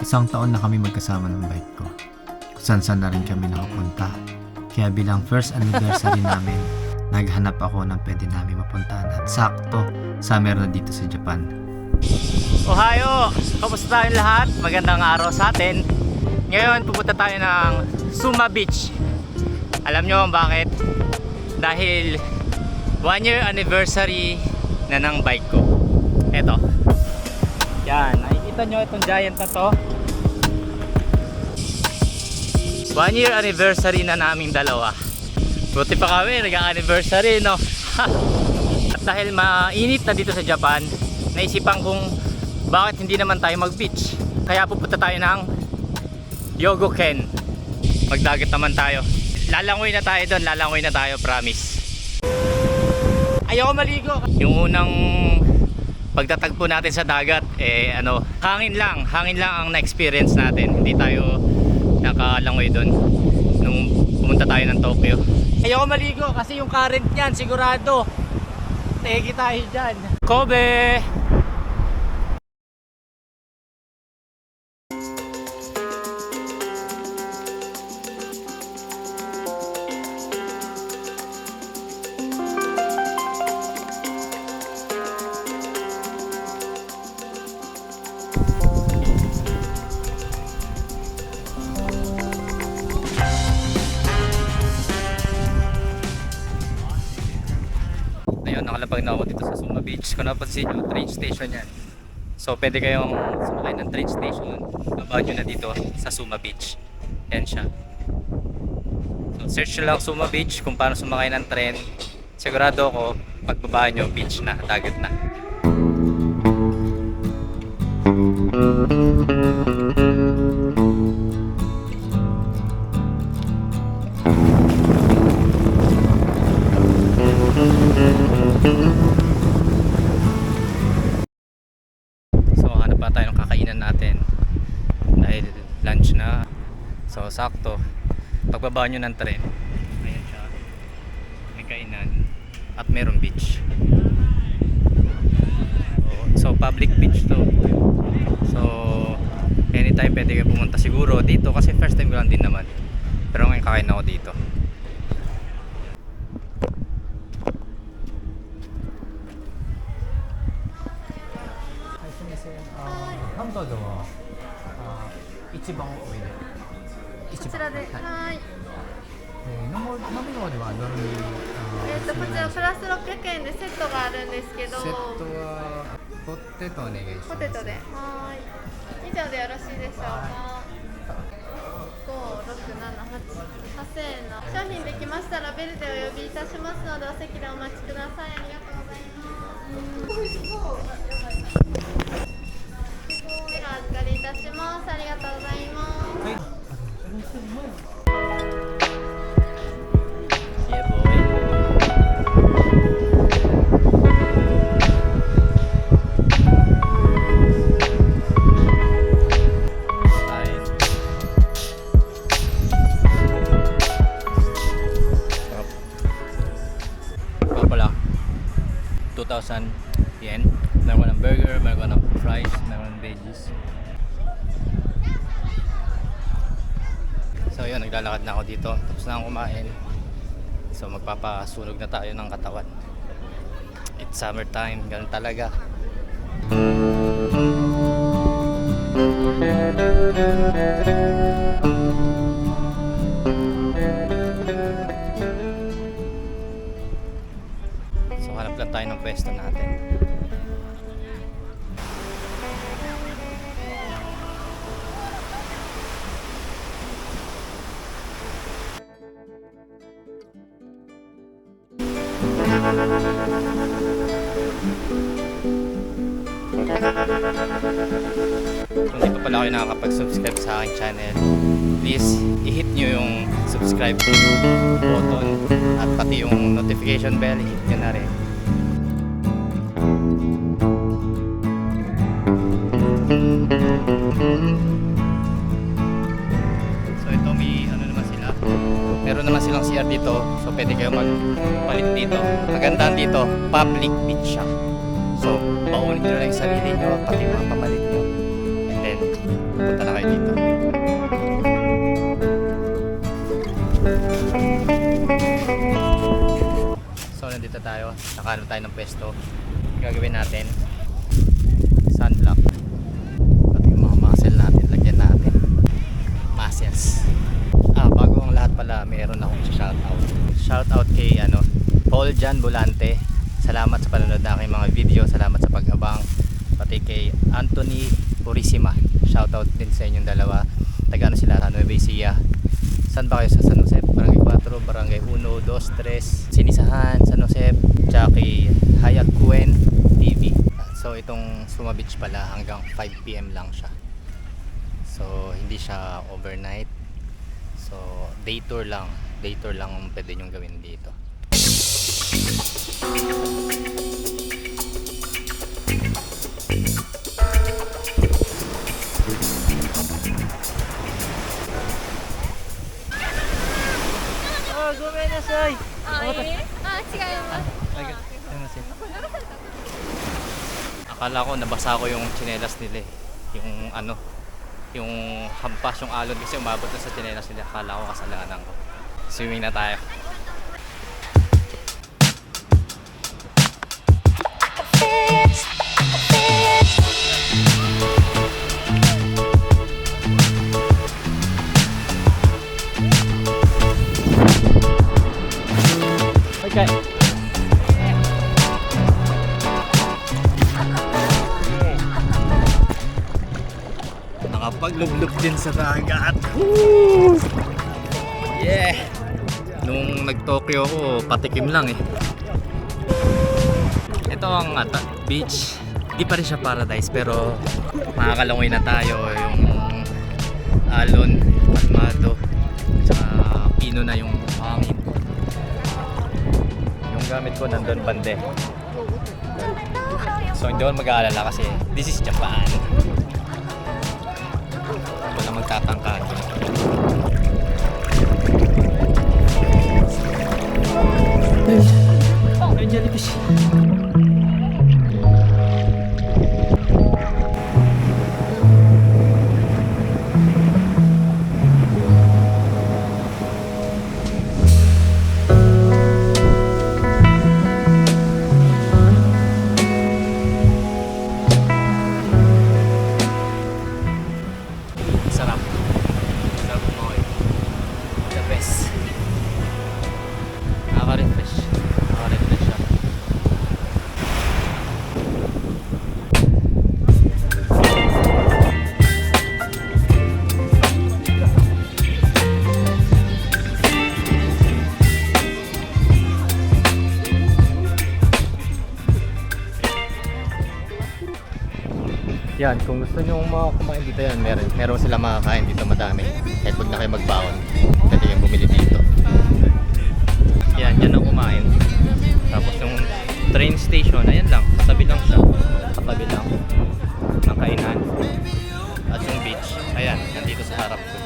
Isang taon na kami magkasama ng bike ko. Saan-saan na rin kami nakapunta. Kaya bilang first anniversary namin, naghanap ako ng pwede namin mapuntahan at sakto, summer na dito sa Japan. Ohayo! Kamusta tayong lahat? Magandang araw sa atin. Ngayon pupunta tayo ng Suma Beach. Alam nyo bakit? Dahil 1 year anniversary na ng bike ko. Eto. Yan, nakikita nyo itong giant na to. 1 year anniversary na naming dalawa. Buti pa kami, nag-anniversary, no? At dahil mainit na dito sa Japan, naisipan kong bakit hindi naman tayo mag-beach. Kaya pupunta tayo ng Yogoken. Magdagat naman tayo. Lalangoy na tayo doon, lalangoy na tayo, promise. Ayoko maligo. Yung unang pagtatagpo natin sa dagat, hangin lang ang na-experience natin. Hindi tayo nakalangoy doon nung pumunta tayo ng Tokyo. Ayoko maligo kasi yung current niyan sigurado tegi tayo dyan. Kobe! Ayun, nakalapag na ako dito sa Suma Beach. Kung napansin nyo, train station yan. So pwede kayong sumakay ng train station, babaan nyo na dito sa Suma Beach. Yan siya. So search nyo lang Suma Beach kung paano sumakay ng train. Sigurado ako, pagbabaan nyo, beach na, dagat na. So hanap pa tayo ng kakainan natin dahil lunch na. So sakto, pagbaba nyo ng tren, ayan siya, may kainan at meron beach. So public beach to. So anytime pwede kayo pumunta siguro dito kasi first time ko lang din naman. Pero ngayon kakain ako dito.こちらで、はい。飲み物ではどれにこちらプラス600円でセットがあるんですけど、セットはポテトお願いします。ポテトで、はい。以上でよろしいでしょうか。5、6、7、8、8000円の商品できましたらベルでお呼びいたしますのでお席でお待ちください。ありがとうございます。ではお預かりいたします。ありがとうございます。Yeah, boy. Kain. Sarap. Pala 2,000 yen. Meron ko ng burger, meron ko ng fries, meron ng veggies. So yun, naglalakad na ako dito. Tapos na akong kumain. So magpapasunog na tayo ng katawan. It's summertime, ganun talaga. So hanap lang tayo ng pwesto natin. Kung di pa pala kayo nakakapag-subscribe sa aking channel, please i-hit nyo yung subscribe button at pati yung notification bell, i-hit nyo na rin. So ito may ano naman sila, meron naman silang CR dito, so pwede kayo magpalit dito. Magandang dito, public beach siya. So paunin nyo lang yung sarili nyo, pati mga pamalit nyo, and then Punta na kayo dito. So nandito tayo, nakaano tayo ng pwesto. Gagawin natin sunblock. Pati yung mga muscle natin, lagyan natin muscles. Bago ang lahat pala, mayroon akong shoutout. Shoutout kay Paul Jan Volante. Salamat sa panonood na aking mga video. Salamat sa pag-abang. Pati kay Anthony Purisima. Shoutout din sa inyong dalawa. Taga sila sa Nueva Ecija. Saan ba kayo sa San Jose? Barangay 4, Barangay 1, 2, 3, Sinisahan, San Jose. Tsaka kay Hayakuen TV. So itong Suma Beach pala hanggang 5 PM lang siya. So hindi siya overnight. So day tour lang ang pwede nyong gawin dito. Gomenasai. 違います。 Akala ko nabasa ko yung tsinelas nila eh. Yung hampas, yung alon kasi umabot na sa tsinelas nila. Akala ko kasalanan ko. Swimming na tayo. Okay. Nakapaglublog din sa dagat. Woo! Yeah! Nung nag-Tokyo ako, patikim lang eh. Ito ang beach. Di pa rin siya paradise pero makakalangoy na tayo. Yung alon, palmado, tsaka pino na yung hangin. Yung gamit ko nandun bande. So hindi ako mag-aalala kasi this is Japan. Wala magtatangka. Oh, may jellyfish. Sarap. Sarap mo eh. The best. Nakaka-refresh. Nakaka-refresh siya. Yan, kung gusto nyo kumain dito yan, meron sila makakain dito madami. Kahit huwag na kayo magbaon, pwede kayong bumili dito. Yan ang kumain. Tapos yung train station, ayan lang, katabi lang siya. Katabi lang ng kainan. At yung beach, ayan, nandito sa harap ko.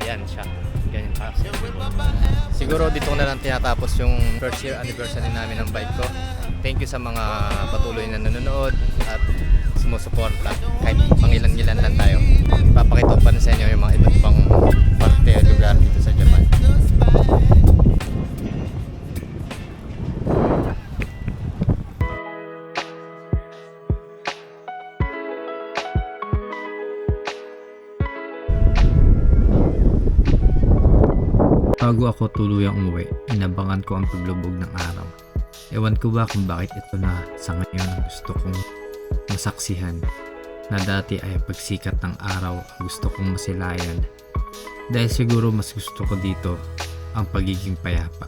Ayan siya, ganyan pa. Siguro dito na lang tinatapos yung first year anniversary namin ng bike ko. Thank you sa mga patuloy na nanonood at sumusuporta kahit pangilan-ilan lang tayo. Ipapakita ko pa na sa inyo yung mga iba't ibang parte at lugar dito sa Japan. Bago ako tuluyang umuwi, inabangan ko ang paglubog ng araw. Ewan ko ba kung bakit ito na sa ngayon ang gusto kong masaksihan, na dati ay pagsikat ng araw ang gusto kong masilayan. Dahil siguro mas gusto ko dito ang pagiging payapa.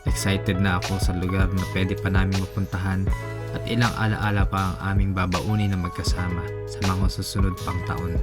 Excited na ako sa lugar na pwede pa namin mapuntahan at ilang alaala pa ang aming babaunin na magkasama sa mga susunod pang taon.